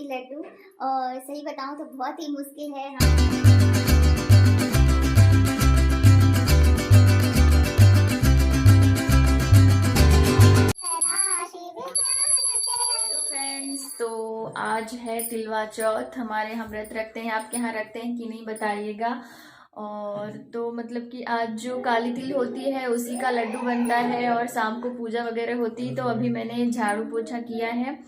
थी लड्डू, और सही बताऊं तो बहुत ही मुश्किल है। हाँ, फ्रेंड्स, तो आज है तिलवा चौथ। हमारे यहाँ व्रत रखते हैं, आपके यहाँ रखते हैं कि नहीं बताइएगा। और तो मतलब कि आज जो काली तिल होती है उसी का लड्डू बनता है, और शाम को पूजा वगैरह होती है। तो अभी मैंने झाड़ू पोछा किया है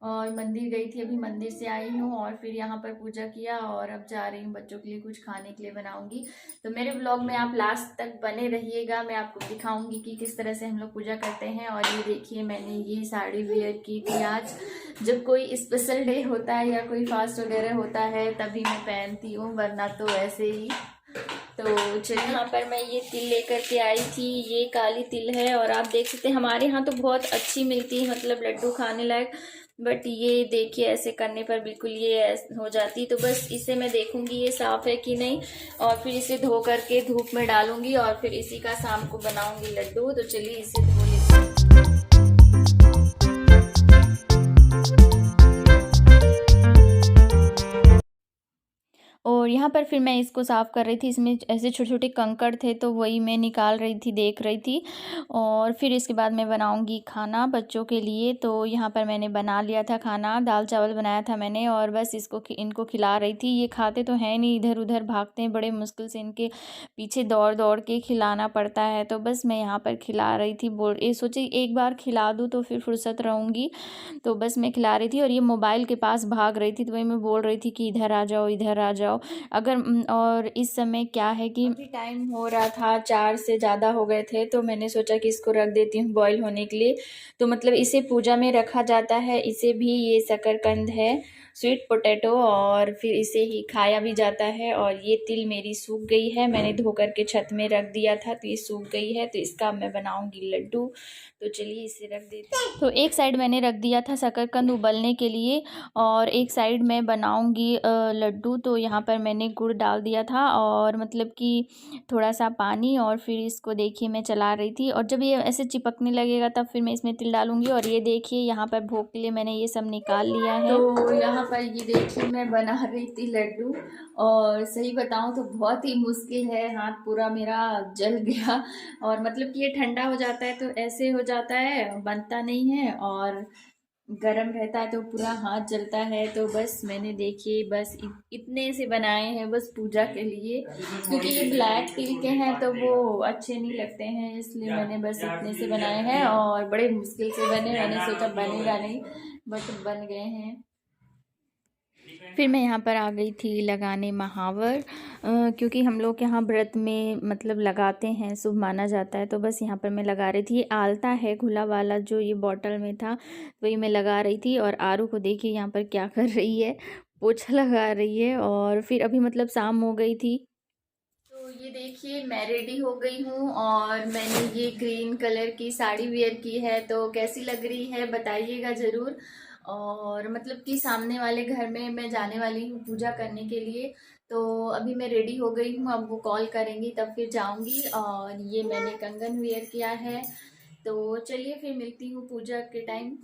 और मंदिर गई थी, अभी मंदिर से आई हूँ और फिर यहाँ पर पूजा किया, और अब जा रही हूँ बच्चों के लिए कुछ खाने के लिए बनाऊंगी। तो मेरे ब्लॉग में आप लास्ट तक बने रहिएगा, मैं आपको दिखाऊंगी कि किस तरह से हम लोग पूजा करते हैं। और ये देखिए, मैंने ये साड़ी वेयर की थी आज। जब कोई स्पेशल डे होता है या कोई फास्ट वगैरह होता है तभी मैं पहनती हूँ, वरना तो ऐसे ही। तो चलिए, यहाँ पर मैं ये तिल लेकर के आई थी। ये काली तिल है और आप देख सकते हैं हमारे यहाँ तो बहुत अच्छी मिलती है, मतलब लड्डू खाने लायक। बट ये देखिए, ऐसे करने पर बिल्कुल ये हो जाती। तो बस इसे मैं देखूंगी ये साफ है कि नहीं, और फिर इसे धो करके धूप में डालूंगी और फिर इसी का शाम को बनाऊंगी लड्डू। तो चलिए इसे धो लेते हैं। और यहाँ पर फिर मैं इसको साफ़ कर रही थी, इसमें ऐसे छोटे छोटे कंकड़ थे तो वही मैं निकाल रही थी, देख रही थी। और फिर इसके बाद मैं बनाऊंगी खाना बच्चों के लिए। तो यहाँ पर मैंने बना लिया था खाना, दाल चावल बनाया था मैंने, और बस इनको खिला रही थी। ये खाते तो हैं नहीं, इधर उधर भागते हैं, बड़े मुश्किल से इनके पीछे दौड़ दौड़ के खिलाना पड़ता है। तो बस मैं यहाँ पर खिला रही थी, सोची एक बार खिला दूँ तो फिर फुर्सत रहूँगी। तो बस मैं खिला रही थी और ये मोबाइल के पास भाग रही थी, तो वही मैं बोल रही थी कि इधर आ जाओ, इधर आ जाओ। अगर और इस समय क्या है कि अभी टाइम हो रहा था, 4 से ज़्यादा हो गए थे, तो मैंने सोचा कि इसको रख देती हूँ बॉईल होने के लिए। तो मतलब इसे पूजा में रखा जाता है, इसे भी ये शकरकंद है, स्वीट पोटैटो, और फिर इसे ही खाया भी जाता है। और ये तिल मेरी सूख गई है, मैंने धो करके छत में रख दिया था तो ये सूख गई है। तो इसका मैं बनाऊंगी लड्डू। तो चलिए इसे रख देते हैं। तो एक साइड मैंने रख दिया था शकरकंद उबलने के लिए, और एक साइड मैं बनाऊंगी लड्डू। तो यहाँ पर मैंने गुड़ डाल दिया था और मतलब कि थोड़ा सा पानी, और फिर इसको देखिए मैं चला रही थी। और जब ये ऐसे चिपकने लगेगा तब फिर मैं इसमें तिल डालूंगी। और ये देखिए यहाँ पर भोग के लिए मैंने ये सब निकाल लिया है। तो यहाँ पर ये देखिए मैं बना रही थी लड्डू, और सही बताऊँ तो बहुत ही मुश्किल है, हाथ पूरा मेरा जल गया। और मतलब कि ये ठंडा हो जाता है तो ऐसे हो जाता है, बनता नहीं है, और गरम रहता है तो पूरा हाथ जलता है। तो बस मैंने देखिए बस इतने से बनाए हैं बस पूजा के लिए, क्योंकि ये ब्लैक तिल के हैं तो वो अच्छे नहीं लगते हैं, इसलिए मैंने बस इतने से बनाए हैं। और बड़े मुश्किल से बने, मैंने सोचा बनेगा नहीं, बट बन गए हैं। फिर मैं यहाँ पर आ गई थी लगाने महावर, क्योंकि हम लोग यहाँ व्रत में मतलब लगाते हैं, शुभ माना जाता है। तो बस यहाँ पर मैं लगा रही थी। ये आलता है खुला वाला, जो ये बॉटल में था वही मैं लगा रही थी। और आरू को देखिए यहाँ पर क्या कर रही है, पोछा लगा रही है। और फिर अभी मतलब शाम हो गई थी। तो ये देखिए मैं रेडी हो गई हूँ, और मैंने ये ग्रीन कलर की साड़ी वेयर की है। तो कैसी लग रही है बताइएगा ज़रूर। और मतलब कि सामने वाले घर में मैं जाने वाली हूँ पूजा करने के लिए। तो अभी मैं रेडी हो गई हूँ, अब वो कॉल करेंगी तब फिर जाऊँगी। और ये मैंने कंगन वेयर किया है। तो चलिए फिर मिलती हूँ पूजा के टाइम।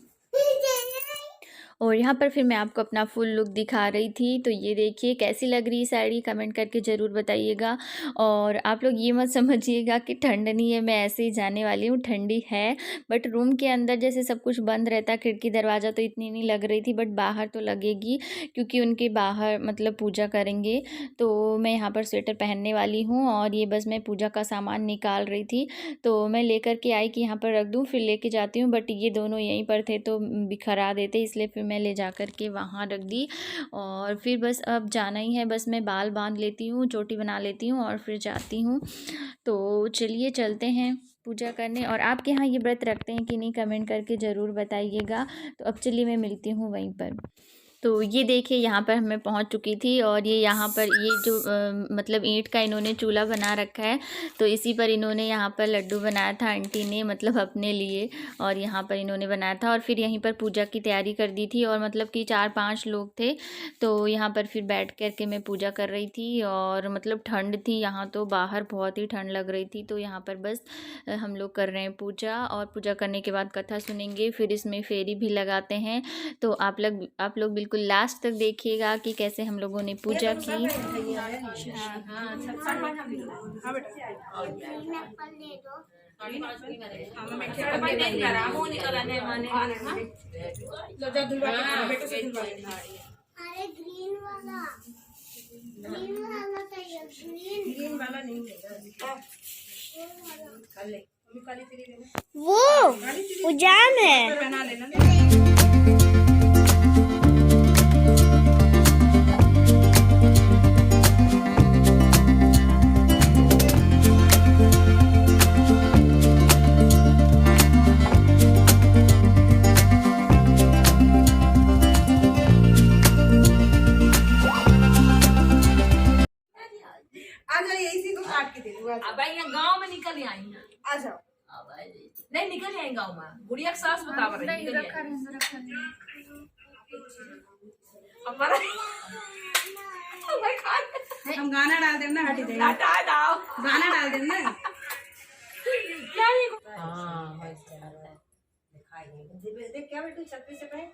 और यहाँ पर फिर मैं आपको अपना फुल लुक दिखा रही थी। तो ये देखिए कैसी लग रही है साड़ी, कमेंट करके ज़रूर बताइएगा। और आप लोग ये मत समझिएगा कि ठंड नहीं है, मैं ऐसे ही जाने वाली हूँ, ठंडी है। बट रूम के अंदर जैसे सब कुछ बंद रहता है, खिड़की दरवाज़ा, तो इतनी नहीं लग रही थी, बट बाहर तो लगेगी, क्योंकि उनके बाहर मतलब पूजा करेंगे। तो मैं यहाँ पर स्वेटर पहनने वाली हूँ, और ये बस मैं पूजा का सामान निकाल रही थी। तो मैं लेकर के आई कि यहाँ पर रख दूँ, फिर लेके जाती हूँ, बट ये दोनों यहीं पर थे तो बिखरा देते, इसलिए फिर मैं ले जा कर के वहाँ रख दी। और फिर बस अब जाना ही है, बस मैं बाल बांध लेती हूँ, चोटी बना लेती हूँ और फिर जाती हूँ। तो चलिए चलते हैं पूजा करने। और आपके यहाँ ये व्रत रखते हैं कि नहीं, कमेंट करके ज़रूर बताइएगा। तो अब चलिए मैं मिलती हूँ वहीं पर। तो ये देखिए यहाँ पर मैं पहुँच चुकी थी, और ये यहाँ पर ये जो मतलब ईंट का इन्होंने चूल्हा बना रखा है, तो इसी पर इन्होंने यहाँ पर लड्डू बनाया था आंटी ने, मतलब अपने लिए। और यहाँ पर इन्होंने बनाया था, और फिर यहीं पर पूजा की तैयारी कर दी थी। और मतलब कि 4-5 लोग थे, तो यहाँ पर फिर बैठ कर के मैं पूजा कर रही थी। और मतलब ठंड थी यहाँ, तो बाहर बहुत ही ठंड लग रही थी। तो यहाँ पर बस हम लोग कर रहे हैं पूजा, और पूजा करने के बाद कथा सुनेंगे, फिर इसमें फेरी भी लगाते हैं। तो आप लोग बिल्कुल बिल्कुल लास्ट तक देखिएगा कि कैसे हम लोगों ने पूजा की। अरे ग्रीन वाला चाहिए, ग्रीन वाला नहीं वो जाम है। अब यहाँ गाँव में निकल आई हैं। आ जाओ। नहीं निकल आई गाँव में। गुड़िया के सास बता रही हमारा हम गाना डाल देना हटी देंगे। गाना डाल देना क्या देख क्या बेटू छत्ती से कहे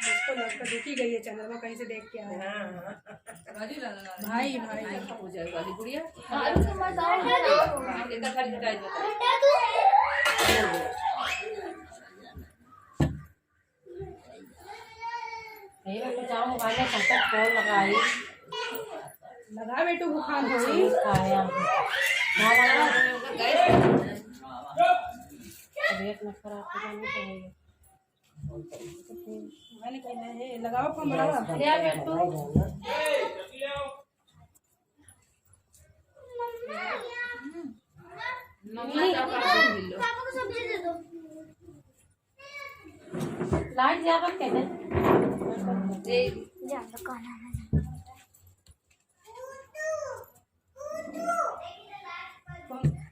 उसको लगता देखी गई है चैनल में कहीं से देख के आया। भाई भाई पूजा वाली गुड़िया लगा बेटू बुखार थोड़ी लगाओ कमरा लाइट ज्यादा कहते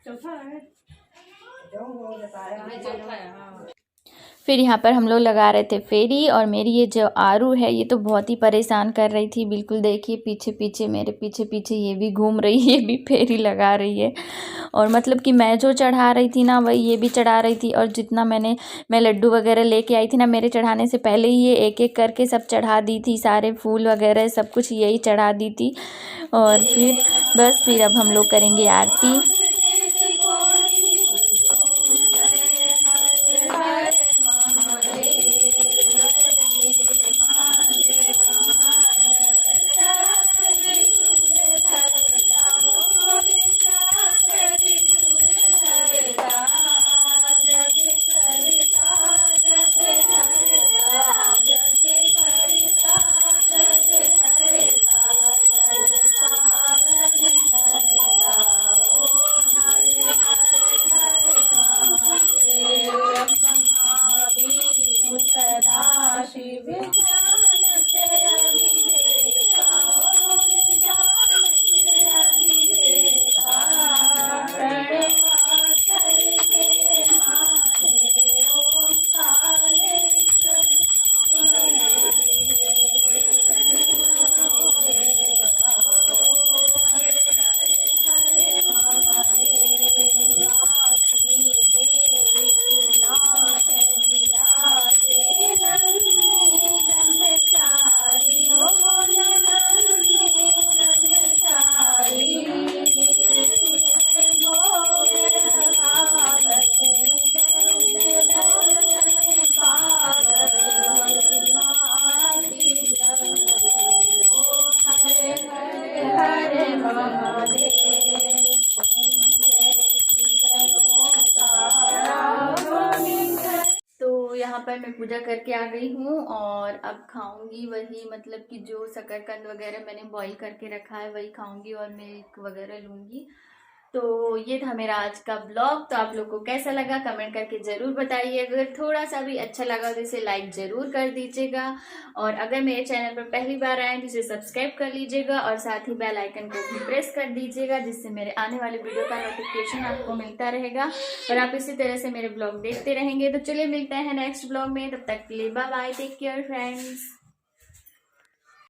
चौथा है फिर यहाँ पर हम लोग लगा रहे थे फेरी, और मेरी ये जो आरू है ये तो बहुत ही परेशान कर रही थी। बिल्कुल देखिए पीछे पीछे मेरे पीछे पीछे ये भी घूम रही है, ये भी फेरी लगा रही है। और मतलब कि मैं जो चढ़ा रही थी ना वही ये भी चढ़ा रही थी। और जितना मैं लड्डू वगैरह लेके आई थी ना, मेरे चढ़ाने से पहले ही ये एक एक करके सब चढ़ा दी थी, सारे फूल वगैरह सब कुछ यही चढ़ा दी थी। और फिर अब हम लोग करेंगे आरती। यहाँ पर मैं पूजा करके आ गई हूँ और अब खाऊंगी वही, मतलब कि जो शकरकंद वगैरह मैंने बॉईल करके रखा है वही खाऊंगी और मिल्क वगैरह लूँगी। तो ये था मेरा आज का ब्लॉग। तो आप लोग को कैसा लगा कमेंट करके ज़रूर बताइए। अगर थोड़ा सा भी अच्छा लगा तो इसे लाइक ज़रूर कर दीजिएगा, और अगर मेरे चैनल पर पहली बार आए तो इसे सब्सक्राइब कर लीजिएगा और साथ ही बेल आइकन को भी प्रेस कर दीजिएगा, जिससे मेरे आने वाले वीडियो का नोटिफिकेशन आपको मिलता रहेगा और आप इसी तरह से मेरे ब्लॉग देखते रहेंगे। तो चलिए मिलते हैं नेक्स्ट ब्लॉग में, तब तक के लिए bye bye, take care friends.